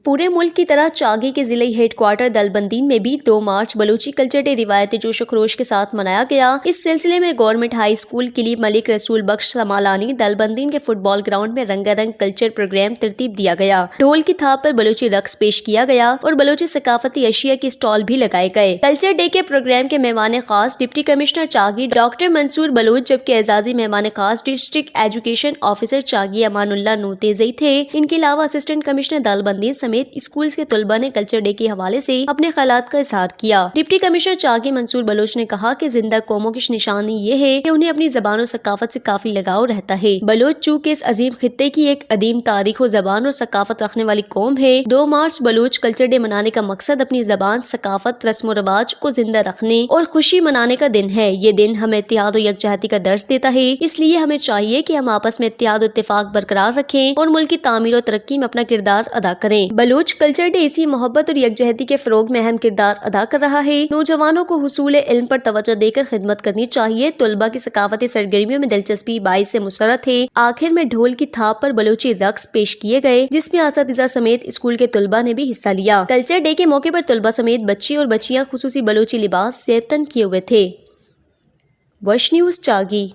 पूरे मुल्क की तरह चागी के जिले हेडक्वार्टर दलबंदीन में भी 2 मार्च बलूची कल्चर डे रिवायती जोश खरोश के साथ मनाया गया। इस सिलसिले में गवर्नमेंट हाई स्कूल किली मलिक रसूल बख्श समालानी दलबंदीन के फुटबॉल ग्राउंड में रंगारंग कल्चर प्रोग्राम तरतीब दिया गया। ढोल की थाप पर बलूची रक्स पेश किया गया और बलूची सकाफती अशिया के स्टॉल भी लगाए गए। कल्चर डे के प्रोग्राम के मेहमान खास deputy commissioner Chagai doctor Mansoor Baloch, जबकि एजाजी मेहमान खास district education officer Chagai Amanullah Notezai थे। इनके अलावा असिस्टेंट कमिश्नर दलबंदीन समेत स्कूल के तलबा ने कल्चर डे के हवाले से अपने ख्यालात का इजहार किया। डिप्टी कमिश्नर चागी मंसूर बलोच ने कहा कि जिंदा कौमों की निशानी ये है कि उन्हें अपनी जबान और सकाफत से काफी लगाव रहता है। बलोच चूँकि इस अजीम खित्ते की एक अदीम तारीख और जबान और सकाफत रखने वाली कौम है। 2 मार्च बलोच कल्चर डे मनाने का मकसद अपनी जबान, सकाफत, रस्म और रवाज को जिंदा रखने और खुशी मनाने का दिन है। ये दिन हमें इत्तेहाद और यकजहती का दर्स देता है, इसलिए हमें चाहिए कि हम आपस में इत्तेहाद और इत्तेफाक बरकरार रखें और मुल्क की तामीर और तरक्की में अपना किरदार अदा करें। बलोच कल्चर डे इसी मोहब्बत और यकजहती के फरोग में अहम किरदार अदा कर रहा है। नौजवानों को हुसूल इल्म पर तवज्जो देकर खिदमत करनी चाहिए। तलबा की सकाफती सरगर्मियों में दिलचस्पी बाइस से मुसरत है। आखिर में ढोल की थाप पर बलोची रक्स पेश किए गए, जिसमें असातिज़ा समेत स्कूल के तलबा ने भी हिस्सा लिया। कल्चर डे के मौके पर तलबा समेत बच्ची और बच्चियां खुसूसी बलोची लिबास सेबतन किए हुए थे। वश न्यूज़ चागी।